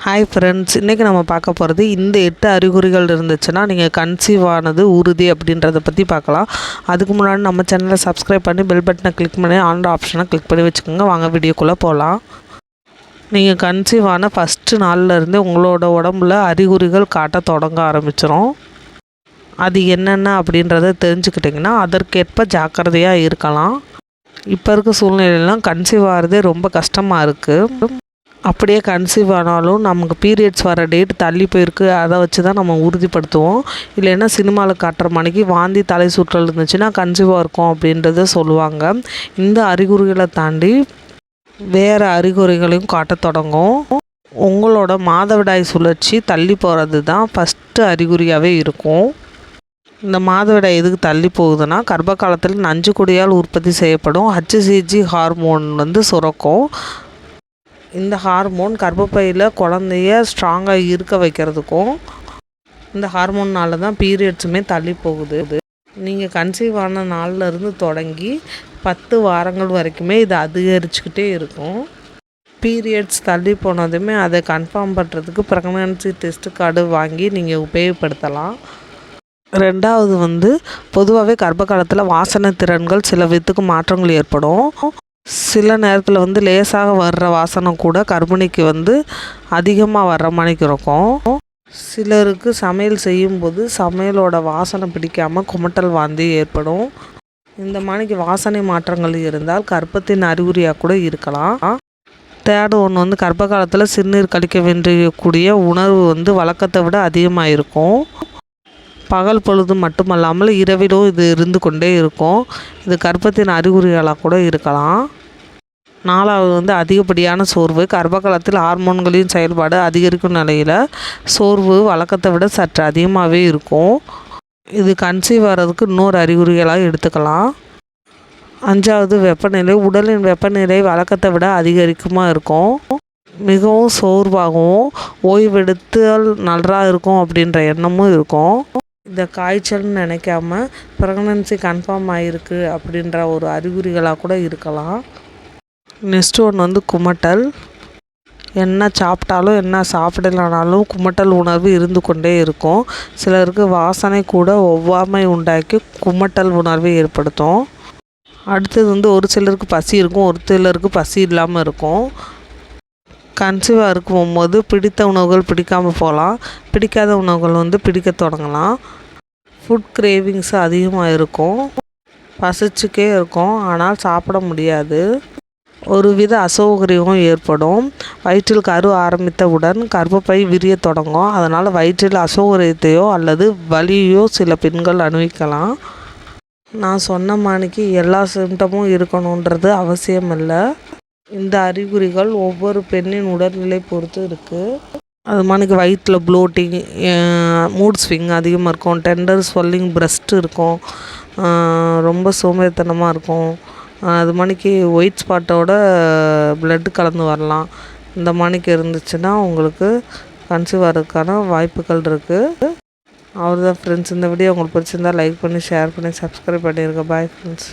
Hi friends, இன்றைக்கி நம்ம பார்க்க போகிறது இந்த 8 அறிகுறிகள் இருந்துச்சுன்னா நீங்கள் கன்சீவ் ஆனது உறுதி அப்படின்றத பற்றி பார்க்கலாம். அதுக்கு முன்னாடி நம்ம சேனலை சப்ஸ்கிரைப் பண்ணி பெல் பட்டனை கிளிக் பண்ணி ஆன் ஆப்ஷனை கிளிக் பண்ணி வச்சுக்கோங்க. வாங்க வீடியோக்குள்ளே போகலாம். நீங்கள் கன்சீவ் ஆன ஃபஸ்ட்டு நாள்லேருந்து உங்களோட உடம்புல அறிகுறிகள் காட்ட தொடங்க ஆரம்பிச்சிடும். அது என்னென்ன அப்படின்றத தெரிஞ்சுக்கிட்டிங்கன்னா அதற்கேற்ப ஜாக்கிரதையாக இருக்கலாம். இப்போ இருக்க சூழ்நிலையெல்லாம் கன்சீவ் ஆகிறதே ரொம்ப கஷ்டமாக இருக்குது. அப்படியே கன்சீவ் ஆனாலும் நமக்கு பீரியட்ஸ் வர டேட் தள்ளி போயிருக்கு, அதை வச்சு தான் நம்ம உறுதிப்படுத்துவோம். இல்லைன்னா சினிமாவில் காட்டுற மணிக்கு வாந்தி தலை சுற்றல் இருந்துச்சுன்னா கன்சீவாக இருக்கும் அப்படின்றத சொல்லுவாங்க. இந்த அறிகுறிகளை தாண்டி வேறு அறிகுறிகளையும் காட்ட தொடங்கும். உங்களோட மாதவிடாய் சுழற்சி தள்ளி போகிறது தான் ஃபஸ்ட்டு அறிகுறியாகவே இருக்கும். இந்த மாதவிடாய் எதுக்கு தள்ளி போகுதுன்னா கர்ப்ப காலத்தில் நஞ்சு கொடியால் உற்பத்தி செய்யப்படும் HCG ஹார்மோன் சுரக்கும். இந்த ஹார்மோன் கர்ப்பப்பையில் குழந்தைய ஸ்ட்ராங்காக இருக்க வைக்கிறதுக்கும் இந்த ஹார்மோன்னால தான் பீரியட்ஸுமே தள்ளி போகுது. நீங்கள் கன்சீவ் ஆன நாள்லேருந்து தொடங்கி 10 வாரங்கள் வரைக்குமே இது அதிகரிச்சுக்கிட்டே இருக்கும். பீரியட்ஸ் தள்ளி போனதுமே அதை கன்ஃபார்ம் பண்ணுறதுக்கு ப்ரெக்னன்சி டெஸ்ட் கார்டு வாங்கி நீங்கள் உபயோகப்படுத்தலாம். ரெண்டாவது பொதுவாகவே கர்ப்ப காலத்தில் வாசனை திறன்கள் சில விதத்துக்கு மாற்றங்கள் ஏற்படும். சில நேரத்தில் லேசாக வர்ற வாசனை கூட கர்ப்பிணிக்கு அதிகமாக வர்ற மணிக்கு இருக்கும். சிலருக்கு சமையல் செய்யும்போது சமையலோட வாசனை பிடிக்காமல் குமட்டல் வாந்தி ஏற்படும். இந்த மணிக்கு வாசனை மாற்றங்கள் இருந்தால் கர்ப்பத்தின் அறிகுறியாக கூட இருக்கலாம். தேர்டு ஒன்று கர்ப்ப காலத்தில் சிறுநீர் கழிக்க வேண்டியக்கூடிய உணர்வு வழக்கத்தை விட அதிகமாக இருக்கும். பகல் பொழுது மட்டுமல்லாமல் இரவிலும் இது இருந்து கொண்டே இருக்கும். இது கர்ப்பத்தின் அறிகுறிகளாக கூட இருக்கலாம். நாலாவது அதிகப்படியான சோர்வு. கர்ப்ப காலத்தில் ஹார்மோன்களின் செயல்பாடு அதிகரிக்கும் நிலையில் சோர்வு வழக்கத்தை விட சற்று அதிகமாகவே இருக்கும். இது கன்சீவ் ஆகிறதுக்கு இன்னொரு அறிகுறிகளாக எடுத்துக்கலாம். அஞ்சாவது வெப்பநிலை. உடலின் வெப்பநிலை வழக்கத்தை விட அதிகரிக்குமா இருக்கும். மிகவும் சோர்வாகவும் ஓய்வெடுத்தால் நல்லா இருக்கும் அப்படின்ற எண்ணமும் இருக்கும். இந்த காய்ச்சல்னு நினைக்காம ப்ரெக்னன்சி கன்ஃபார்ம் ஆகிருக்கு அப்படின்ற ஒரு அறிகுறிகளாக கூட இருக்கலாம். நெக்ஸ்ட்டு ஒன்று குமட்டல். என்ன சாப்பிட்டாலும் என்ன சாப்பிடலனாலும் குமட்டல் உணர்வு இருந்து கொண்டே இருக்கும். சிலருக்கு வாசனை கூட ஒவ்வாமை உண்டாக்கி குமட்டல் உணர்வை ஏற்படுத்தும். அடுத்தது ஒரு சிலருக்கு பசி இருக்கும், ஒரு சிலருக்கு பசி இல்லாமல் இருக்கும். கன்சீவாக இருக்கும்போது பிடித்த உணவுகள் பிடிக்காமல் போகலாம். பிடிக்காத உணவுகள் பிடிக்க தொடங்கலாம். ஃபுட் கிரேவிங்ஸ் அதிகமாக இருக்கும். பசிச்சுக்கே இருக்கும், ஆனால் சாப்பிட முடியாது. ஒரு வித அசௌகரியமும் ஏற்படும். வயிற்றில் கரு ஆரம்பித்தவுடன் கர்ப்பப்பை விரிய தொடங்கும். அதனால் வயிற்றில் அசௌகரியத்தையோ அல்லது வலியோ சில பெண்கள் அனுபவிக்கலாம். நான் சொன்ன மாணிக்கு எல்லா சிம்டமும் இருக்கணுன்றது அவசியம் இல்லை. இந்த அறிகுறிகள் ஒவ்வொரு பெண்ணின் உடல்நிலை பொறுத்து இருக்குது. அது மாணிக்கு வயிற்றில் ப்ளோட்டிங், மூட் ஸ்விங் அதிகமாக இருக்கும். டெண்டர் ஸ்வெல்லிங் பிரஸ்ட் இருக்கும். ரொம்ப சோம்பேறித்தனமாக இருக்கும். அது மாணிக்கு ஒயிட் ஸ்பாட்டோட பிளட் கலந்து வரலாம். இந்த மாணிக்கு இருந்துச்சுன்னா உங்களுக்கு கன்சீவ் ஆகிறதுக்கான வாய்ப்புகள் இருக்குது. அவ்வளோதான் ஃப்ரெண்ட்ஸ். இந்த வீடியோ உங்களுக்கு பிடிச்சிருந்தால் லைக் பண்ணி ஷேர் பண்ணி சப்ஸ்கிரைப் பண்ணிடுங்க. Bye friends.